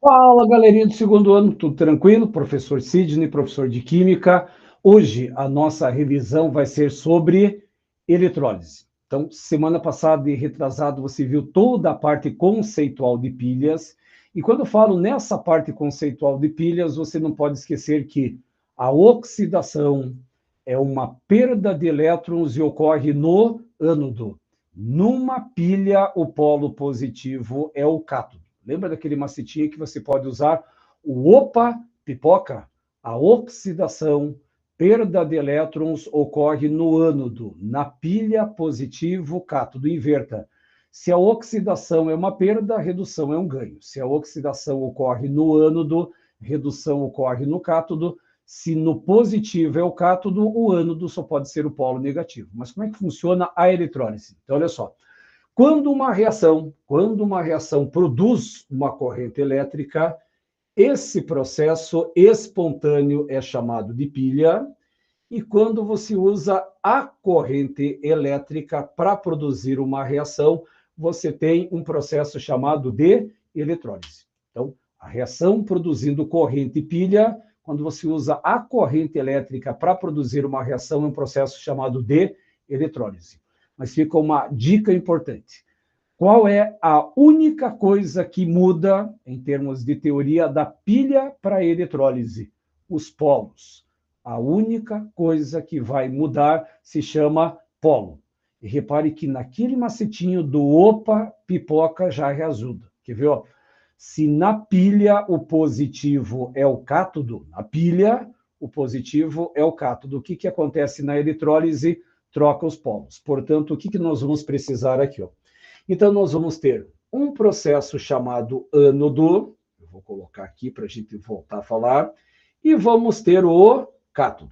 Fala, galerinha do segundo ano, tudo tranquilo? Professor Sidney, professor de Química. Hoje a nossa revisão vai ser sobre eletrólise. Então, semana passada e retrasado você viu toda a parte conceitual de pilhas. E quando eu falo nessa parte conceitual de pilhas, você não pode esquecer que a oxidação é uma perda de elétrons e ocorre no ânodo. Numa pilha, o polo positivo é o cátodo. Lembra daquele macetinho que você pode usar? O opa, pipoca. A oxidação, perda de elétrons, ocorre no ânodo, na pilha positivo cátodo. Inverta. Se a oxidação é uma perda, a redução é um ganho. Se a oxidação ocorre no ânodo, redução ocorre no cátodo. Se no positivo é o cátodo, o ânodo só pode ser o polo negativo. Mas como é que funciona a eletrólise? Então, olha só. Quando uma reação produz uma corrente elétrica, esse processo espontâneo é chamado de pilha, e quando você usa a corrente elétrica para produzir uma reação, você tem um processo chamado de eletrólise. Então, a reação produzindo corrente pilha, quando você usa a corrente elétrica para produzir uma reação, é um processo chamado de eletrólise. Mas fica uma dica importante. Qual é a única coisa que muda, em termos de teoria, da pilha para a eletrólise? Os polos. A única coisa que vai mudar se chama polo. E repare que naquele macetinho do opa, pipoca já reajuda. Quer ver? Ó? Se na pilha o positivo é o cátodo, na pilha o positivo é o cátodo. O que acontece na eletrólise? Troca os polos. Portanto, o que nós vamos precisar aqui? Ó? Então, nós vamos ter um processo chamado ânodo, eu vou colocar aqui para a gente voltar a falar, e vamos ter o cátodo.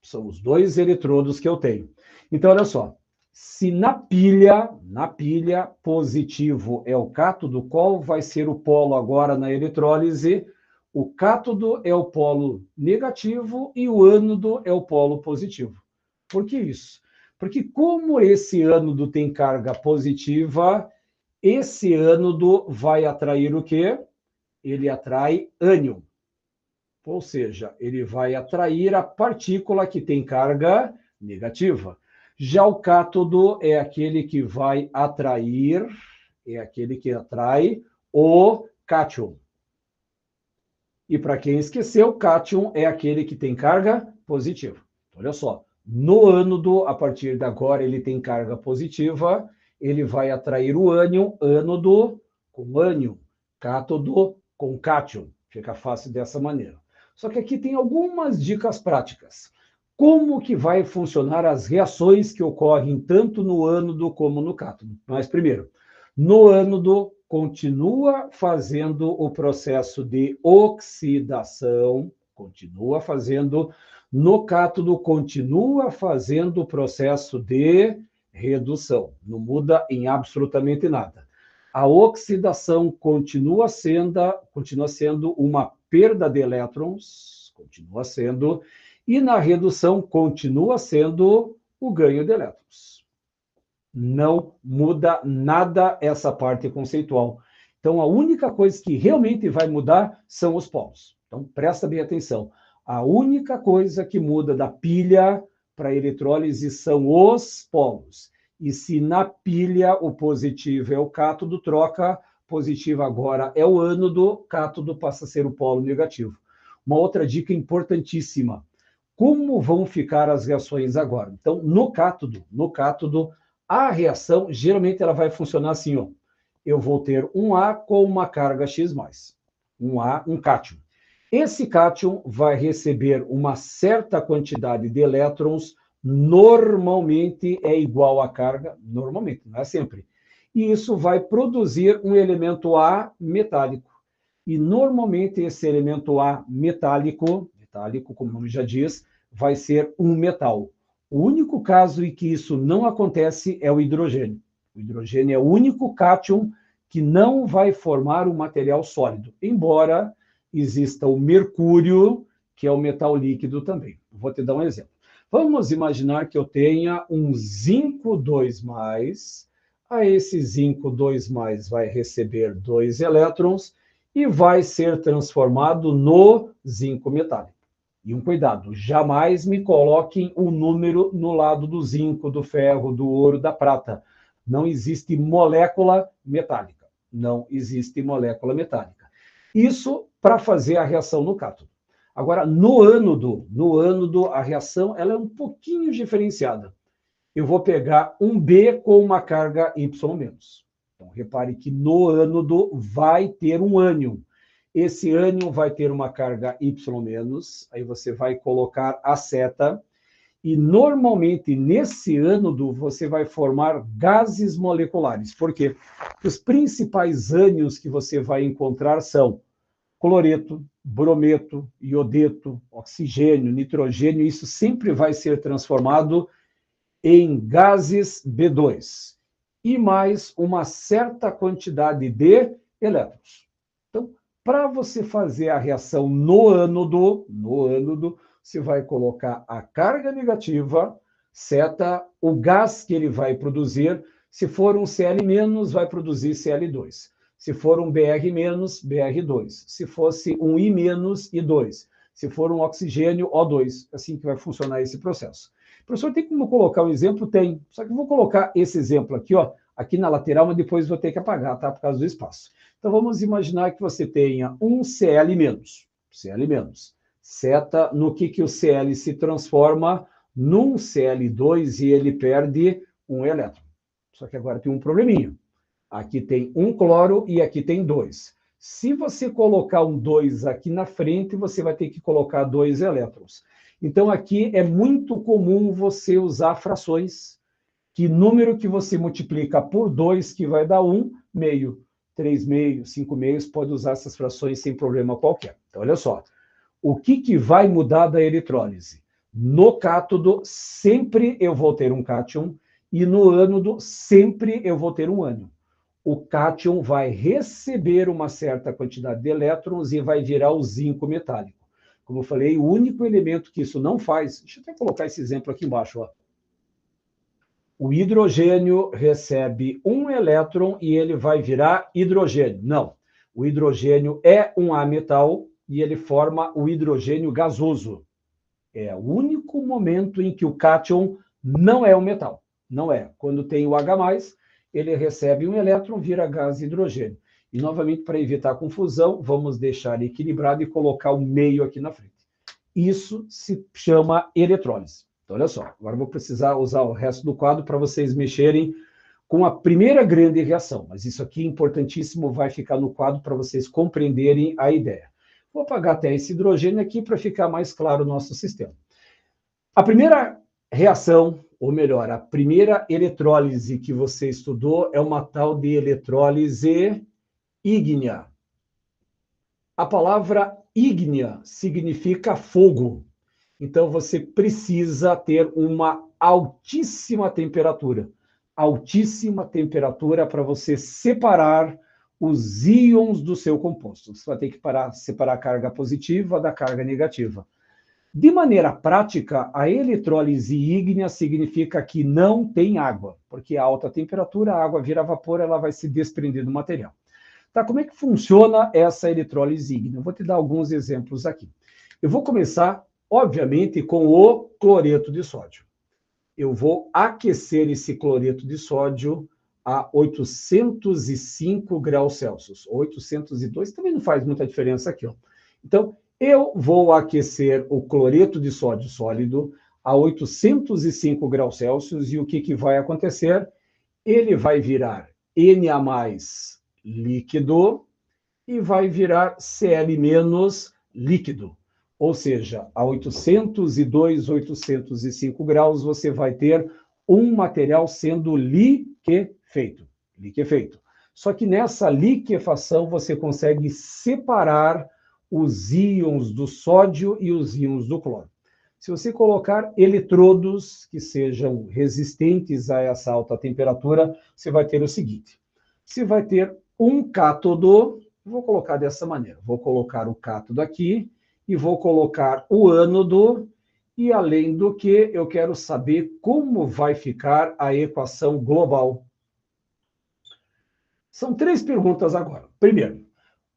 São os dois eletrodos que eu tenho. Então, olha só, se na pilha positivo é o cátodo, qual vai ser o polo agora na eletrólise? O cátodo é o polo negativo e o ânodo é o polo positivo. Por que isso? Porque como esse ânodo tem carga positiva, esse ânodo vai atrair o quê? Ele atrai ânion. Ou seja, ele vai atrair a partícula que tem carga negativa. Já o cátodo é aquele que vai atrair, atrai o cátion. E para quem esqueceu, cátion é aquele que tem carga positiva. Olha só, no ânodo, a partir de agora, ele tem carga positiva, ele vai atrair o ânion, ânodo com ânion, cátodo com cátion. Fica fácil dessa maneira. Só que aqui tem algumas dicas práticas. Como que vai funcionar as reações que ocorrem tanto no ânodo como no cátodo? Mas primeiro, no ânodo continua fazendo o processo de oxidação, continua fazendo, no cátodo continua fazendo o processo de redução, não muda em absolutamente nada. A oxidação continua sendo uma perda de elétrons, continua sendo, e na redução continua sendo o ganho de elétrons. Não muda nada essa parte conceitual. Então, a única coisa que realmente vai mudar são os polos. Então, presta bem atenção. A única coisa que muda da pilha para a eletrólise são os polos. E se na pilha o positivo é o cátodo, troca, positivo agora é o ânodo, cátodo passa a ser o polo negativo. Uma outra dica importantíssima. Como vão ficar as reações agora? Então, no cátodo, a reação, geralmente, ela vai funcionar assim, ó. Eu vou ter um A com uma carga X+, um cátion. Esse cátion vai receber uma certa quantidade de elétrons, normalmente é igual à carga, normalmente, não é sempre. E isso vai produzir um elemento A metálico. E, normalmente, esse elemento A metálico, como o nome já diz, vai ser um metal. O único caso em que isso não acontece é o hidrogênio. O hidrogênio é o único cátion que não vai formar um material sólido, embora exista o mercúrio, que é o metal líquido também. Vou te dar um exemplo. Vamos imaginar que eu tenha um zinco 2+, a esse zinco 2+, vai receber 2 elétrons, e vai ser transformado no zinco metálico. E um cuidado, jamais me coloquem um número no lado do zinco, do ferro, do ouro, da prata. Não existe molécula metálica. Não existe molécula metálica. Isso para fazer a reação no cátodo. Agora, no ânodo, a reação ela é um pouquinho diferenciada. Eu vou pegar um B com uma carga Y-. Então, repare que no ânodo vai ter um ânion. Esse ânion vai ter uma carga Y-, aí você vai colocar a seta, e normalmente nesse ânodo você vai formar gases moleculares. Por quê? Porque os principais ânions que você vai encontrar são cloreto, brometo, iodeto, oxigênio, nitrogênio, isso sempre vai ser transformado em gases B2 e mais uma certa quantidade de elétrons. Então, para você fazer a reação no ânodo, você vai colocar a carga negativa, seta, o gás que ele vai produzir. Se for um Cl-, vai produzir Cl2. Se for um Br-, Br2. Se fosse um I-, I2. Se for um oxigênio, O2. Assim que vai funcionar esse processo. Professor, tem como colocar um exemplo? Tem. Só que eu vou colocar esse exemplo aqui, ó, aqui na lateral, mas depois vou ter que apagar, tá? Por causa do espaço. Então, vamos imaginar que você tenha um Cl-. Seta, no que o Cl se transforma num Cl2 e ele perde um elétron. Só que agora tem um probleminha. Aqui tem um cloro e aqui tem 2. Se você colocar um 2 aqui na frente, você vai ter que colocar 2 elétrons. Então, aqui é muito comum você usar frações, que número que você multiplica por 2, que vai dar 1 meio, 3 meios, 5 meios, pode usar essas frações sem problema qualquer. Então, olha só, o que vai mudar da eletrólise? No cátodo, sempre eu vou ter um cátion, e no ânodo, sempre eu vou ter um ânion. O cátion vai receber uma certa quantidade de elétrons e vai virar o zinco metálico. Como eu falei, o único elemento que isso não faz... Deixa eu até colocar esse exemplo aqui embaixo. Ó. O hidrogênio recebe um elétron e ele vai virar hidrogênio. Não. O hidrogênio é um ametal e ele forma o hidrogênio gasoso. É o único momento em que o cátion não é um metal. Não é. Quando tem o H+, ele recebe um elétron, vira gás hidrogênio. E, novamente, para evitar confusão, vamos deixar equilibrado e colocar o meio aqui na frente. Isso se chama eletrólise. Então, olha só, agora vou precisar usar o resto do quadro para vocês mexerem com a primeira grande reação. Mas isso aqui, importantíssimo, vai ficar no quadro para vocês compreenderem a ideia. Vou apagar até esse hidrogênio aqui para ficar mais claro o nosso sistema. A primeira reação, ou melhor, a primeira eletrólise que você estudou é uma tal de eletrólise ígnea. A palavra ígnea significa fogo. Então, você precisa ter uma altíssima temperatura. Altíssima temperatura para você separar os íons do seu composto. Você vai ter que separar a carga positiva da carga negativa. De maneira prática, a eletrólise ígnea significa que não tem água, porque a alta temperatura, a água vira vapor, ela vai se desprender do material. Tá, como é que funciona essa eletrólise ígnea? Eu vou te dar alguns exemplos aqui. Eu vou começar, obviamente, com o cloreto de sódio. Eu vou aquecer esse cloreto de sódio a 805 graus Celsius. 802 também não faz muita diferença aqui. Ó. Então, eu vou aquecer o cloreto de sódio sólido a 805 graus Celsius e o que vai acontecer? Ele vai virar Na+ líquido e vai virar Cl- líquido. Ou seja, a 802, 805 graus, você vai ter um material sendo liquefeito. Só que nessa liquefação você consegue separar os íons do sódio e os íons do cloro. Se você colocar eletrodos que sejam resistentes a essa alta temperatura, você vai ter o seguinte. Você vai ter um cátodo, vou colocar dessa maneira, vou colocar o cátodo aqui, e vou colocar o ânodo, e além do que, eu quero saber como vai ficar a equação global. São 3 perguntas agora. Primeiro,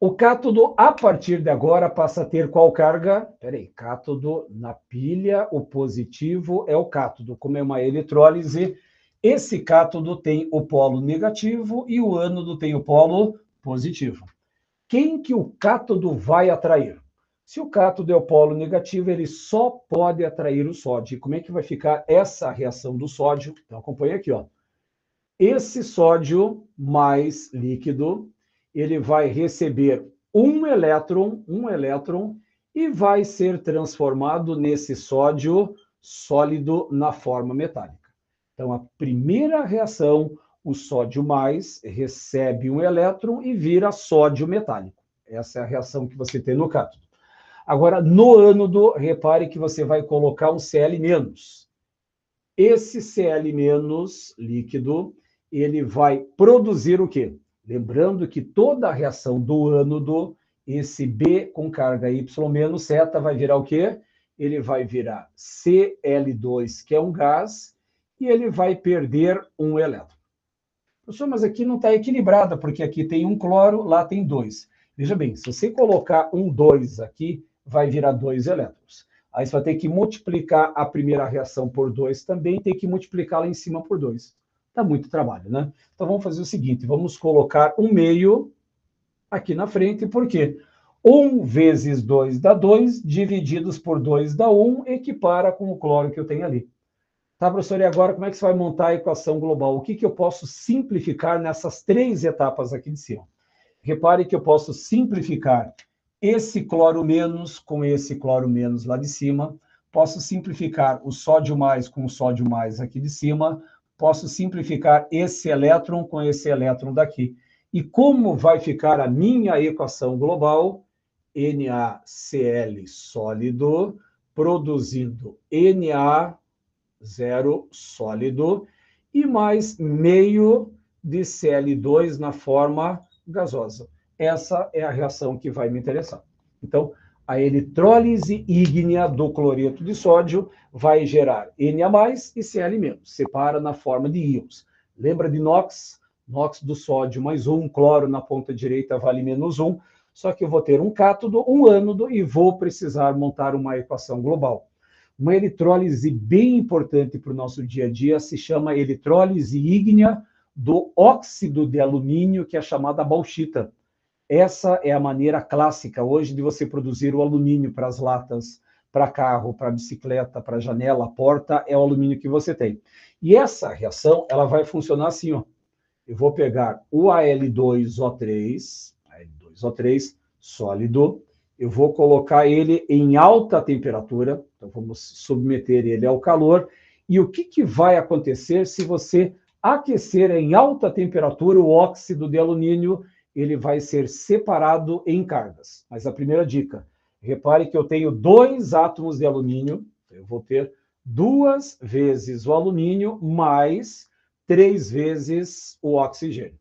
O cátodo, a partir de agora, passa a ter qual carga? Peraí, cátodo na pilha, o positivo é o cátodo. Como é uma eletrólise, esse cátodo tem o polo negativo e o ânodo tem o polo positivo. Quem que o cátodo vai atrair? Se o cátodo é o polo negativo, ele só pode atrair o sódio. E como é que vai ficar essa reação do sódio? Então, acompanha aqui, ó. Esse sódio mais líquido, ele vai receber um elétron, e vai ser transformado nesse sódio sólido na forma metálica. Então, a primeira reação, o sódio mais recebe um elétron e vira sódio metálico. Essa é a reação que você tem no cátodo. Agora, no ânodo, repare que você vai colocar um Cl-. Esse Cl- líquido, ele vai produzir o quê? Lembrando que toda a reação do ânodo, esse B com carga Y- θ vai virar o quê? Ele vai virar Cl2, que é um gás, e ele vai perder um elétron. Professor, mas aqui não está equilibrada, porque aqui tem um cloro, lá tem 2. Veja bem, se você colocar um 2 aqui, vai virar 2 elétrons. Aí você vai ter que multiplicar a primeira reação por 2 também, tem que multiplicar lá em cima por 2. Dá muito trabalho, né? Então vamos fazer o seguinte, vamos colocar um meio aqui na frente, por quê? 1 vezes 2 dá 2, divididos por 2 dá 1, equipara com o cloro que eu tenho ali. Tá, professor, e agora como é que você vai montar a equação global? O que eu posso simplificar nessas 3 etapas aqui de cima? Repare que eu posso simplificar esse cloro menos com esse cloro menos lá de cima, posso simplificar o sódio mais com o sódio mais aqui de cima, posso simplificar esse elétron com esse elétron daqui. E como vai ficar a minha equação global? NaCl sólido produzindo Na zero sólido e mais meio de Cl2 na forma gasosa. Essa é a reação que vai me interessar. Então, a eletrólise ígnea do cloreto de sódio vai gerar Na+ e Cl-. Separa na forma de íons. Lembra de NOx? NOx do sódio mais 1, cloro na ponta direita vale -1. Só que eu vou ter um cátodo, um ânodo e vou precisar montar uma equação global. Uma eletrólise bem importante para o nosso dia a dia se chama eletrólise ígnea do óxido de alumínio, que é chamada bauxita. Essa é a maneira clássica hoje de você produzir o alumínio para as latas, para carro, para bicicleta, para janela, porta, é o alumínio que você tem. E essa reação, ela vai funcionar assim, ó. Eu vou pegar o Al2O3, sólido, eu vou colocar ele em alta temperatura, então vamos submeter ele ao calor, e o que vai acontecer se você aquecer em alta temperatura o óxido de alumínio? Ele vai ser separado em cargas. Mas a primeira dica, repare que eu tenho 2 átomos de alumínio, eu vou ter 2 vezes o alumínio mais 3 vezes o oxigênio.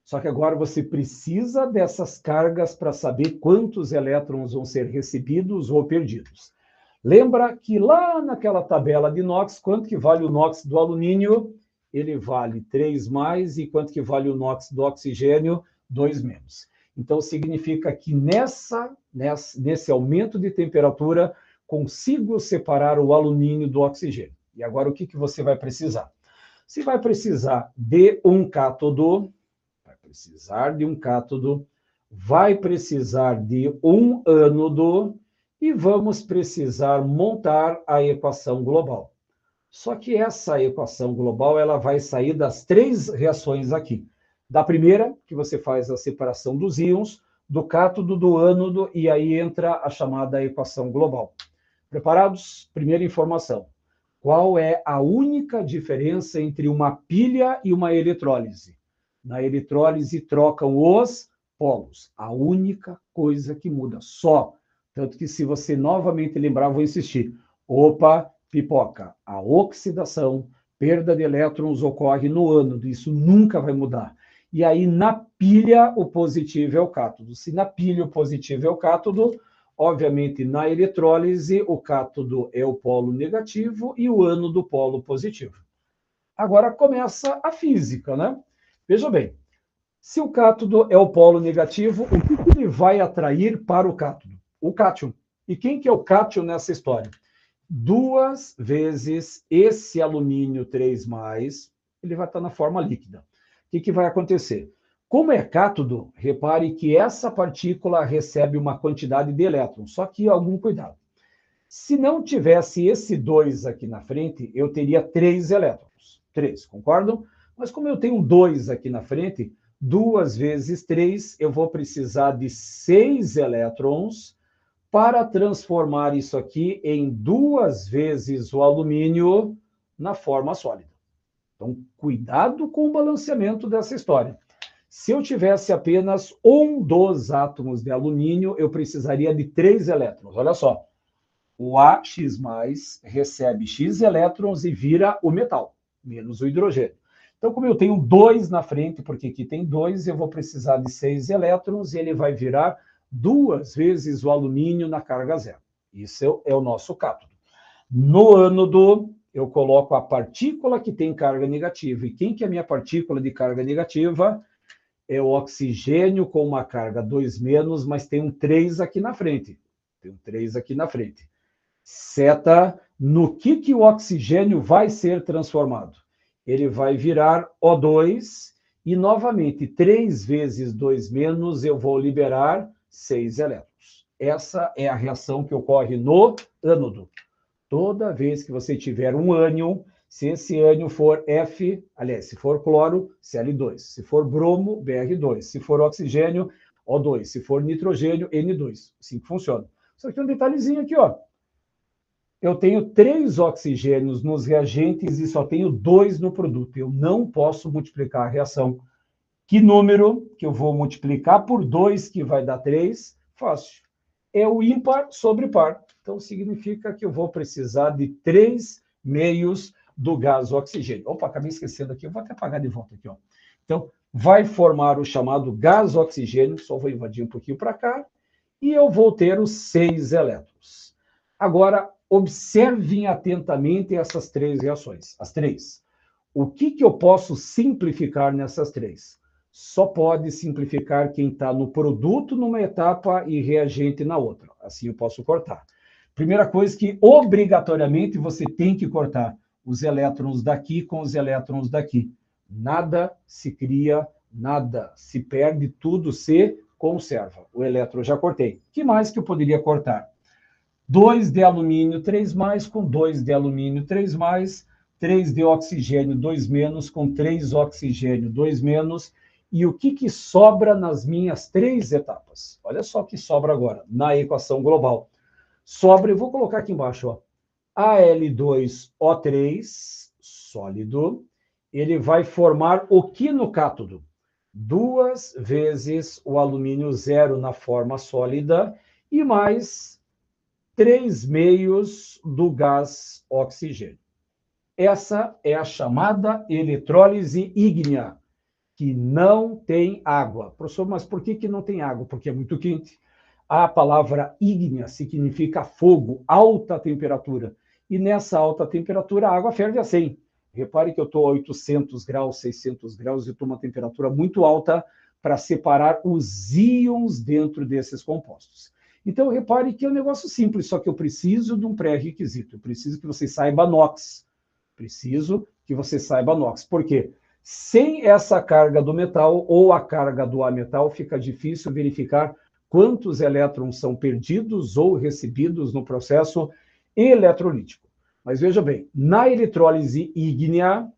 Só que agora você precisa dessas cargas para saber quantos elétrons vão ser recebidos ou perdidos. Lembra que lá naquela tabela de NOx, quanto que vale o NOx do alumínio? Ele vale 3+, e quanto que vale o NOx do oxigênio? 2-. Então, significa que nesse aumento de temperatura, consigo separar o alumínio do oxigênio. E agora, o que você vai precisar? Você vai precisar de um cátodo, vai precisar de um ânodo e vamos precisar montar a equação global. Só que essa equação global ela vai sair das 3 reações aqui. Da primeira, que você faz a separação dos íons, do cátodo, do ânodo, e aí entra a chamada equação global. Preparados? Primeira informação. Qual é a única diferença entre uma pilha e uma eletrólise? Na eletrólise trocam os polos. A única coisa que muda, só. Tanto que se você novamente lembrar, vou insistir. Opa, pipoca. A oxidação, perda de elétrons ocorre no ânodo. Isso nunca vai mudar. E aí, na pilha, o positivo é o cátodo. Se na pilha o positivo é o cátodo, obviamente, na eletrólise, o cátodo é o polo negativo e o ânodo o polo positivo. Agora começa a física, né? Veja bem, Se o cátodo é o polo negativo, o que ele vai atrair para o cátodo? O cátion. E quem que é o cátion nessa história? 2 vezes esse alumínio 3+, ele vai estar na forma líquida. O que vai acontecer? Como é cátodo, repare que essa partícula recebe uma quantidade de elétrons, só que algum cuidado. Se não tivesse esse 2 aqui na frente, eu teria 3 elétrons. 3, concordam? Mas como eu tenho 2 aqui na frente, 2 vezes 3, eu vou precisar de 6 elétrons para transformar isso aqui em 2 vezes o alumínio na forma sólida. Então, cuidado com o balanceamento dessa história. Se eu tivesse apenas um dos átomos de alumínio, eu precisaria de 3 elétrons. Olha só, o AX+ recebe X elétrons e vira o metal, menos o hidrogênio. Então, como eu tenho 2 na frente, porque aqui tem 2, eu vou precisar de 6 elétrons e ele vai virar 2 vezes o alumínio na carga zero. Isso é o nosso cátodo. No ânodo, eu coloco a partícula que tem carga negativa. E quem que é a minha partícula de carga negativa? É o oxigênio com uma carga 2-, mas tem um 3 aqui na frente. Tem um 3 aqui na frente. Seta, no que o oxigênio vai ser transformado? Ele vai virar O2 e, novamente, 3 vezes 2-, eu vou liberar 6 elétrons. Essa é a reação que ocorre no ânodo. Toda vez que você tiver um ânion, se esse ânion for F, aliás, se for cloro, Cl2. Se for bromo, Br2. Se for oxigênio, O2. Se for nitrogênio, N2. Assim que funciona. Só que tem um detalhezinho aqui, ó. Eu tenho 3 oxigênios nos reagentes e só tenho 2 no produto. Eu não posso multiplicar a reação. Que número que eu vou multiplicar por 2, que vai dar 3? Fácil. É o ímpar sobre par. Então, significa que eu vou precisar de 3 meios do gás oxigênio. Opa, acabei esquecendo aqui. Eu vou até apagar de volta aqui, ó. Então, vai formar o chamado gás oxigênio. Só vou invadir um pouquinho para cá. E eu vou ter os 6 elétrons. Agora, observem atentamente essas 3 reações. As 3. O que eu posso simplificar nessas 3? Só pode simplificar quem está no produto numa etapa e reagente na outra. Assim eu posso cortar. Primeira coisa que, obrigatoriamente, você tem que cortar os elétrons daqui com os elétrons daqui. Nada se cria, nada se perde, tudo se conserva. O elétron eu já cortei. O que mais que eu poderia cortar? 2 de alumínio 3+, com 2 de alumínio 3+, 3 de oxigênio 2- com 3 oxigênio 2-. E o que sobra nas minhas 3 etapas? Olha só o que sobra agora, na equação global. Sobra, eu vou colocar aqui embaixo, ó, Al2O3, sólido, ele vai formar o que no cátodo? 2 vezes o alumínio 0 na forma sólida e mais 3 meios do gás oxigênio. Essa é a chamada eletrólise ígnea, que não tem água. Professor, mas por que não tem água? Porque é muito quente. A palavra ígnea significa fogo, alta temperatura. E nessa alta temperatura, a água ferve a 100. Repare que eu estou a 800 graus, 600 graus, e estou a uma temperatura muito alta para separar os íons dentro desses compostos. Então, repare que é um negócio simples, só que eu preciso de um pré-requisito. Eu preciso que você saiba NOx. Preciso que você saiba NOx. Por quê? Sem essa carga do metal ou a carga do ametal, fica difícil verificar quantos elétrons são perdidos ou recebidos no processo eletrolítico. Mas veja bem, na eletrólise ígnea,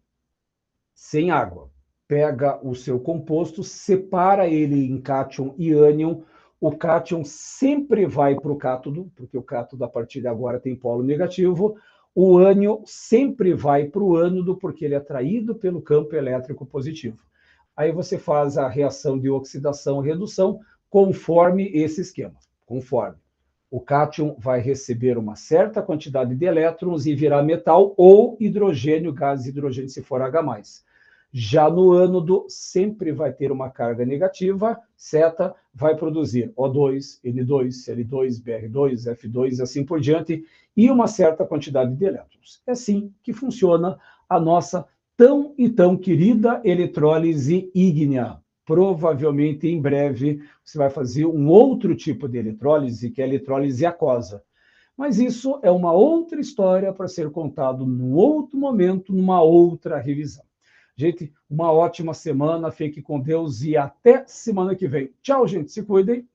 sem água, pega o seu composto, separa ele em cátion e ânion. O cátion sempre vai para o cátodo, porque o cátodo, a partir de agora, tem polo negativo. O ânion sempre vai para o ânodo, porque ele é atraído pelo campo elétrico positivo. Aí você faz a reação de oxidação e redução conforme esse esquema. Conforme. O cátion vai receber uma certa quantidade de elétrons e virar metal ou hidrogênio, gás hidrogênio, se for H+. Já no ânodo, sempre vai ter uma carga negativa, seta, vai produzir O2, N2, Cl2, Br2, F2 e assim por diante, e uma certa quantidade de elétrons. É assim que funciona a nossa tão e tão querida eletrólise ígnea. provavelmente em breve você vai fazer um outro tipo de eletrólise, que é a eletrólise aquosa. Mas isso é uma outra história para ser contado num outro momento, numa outra revisão. Gente, uma ótima semana, fique com Deus e até semana que vem. Tchau, gente, se cuidem.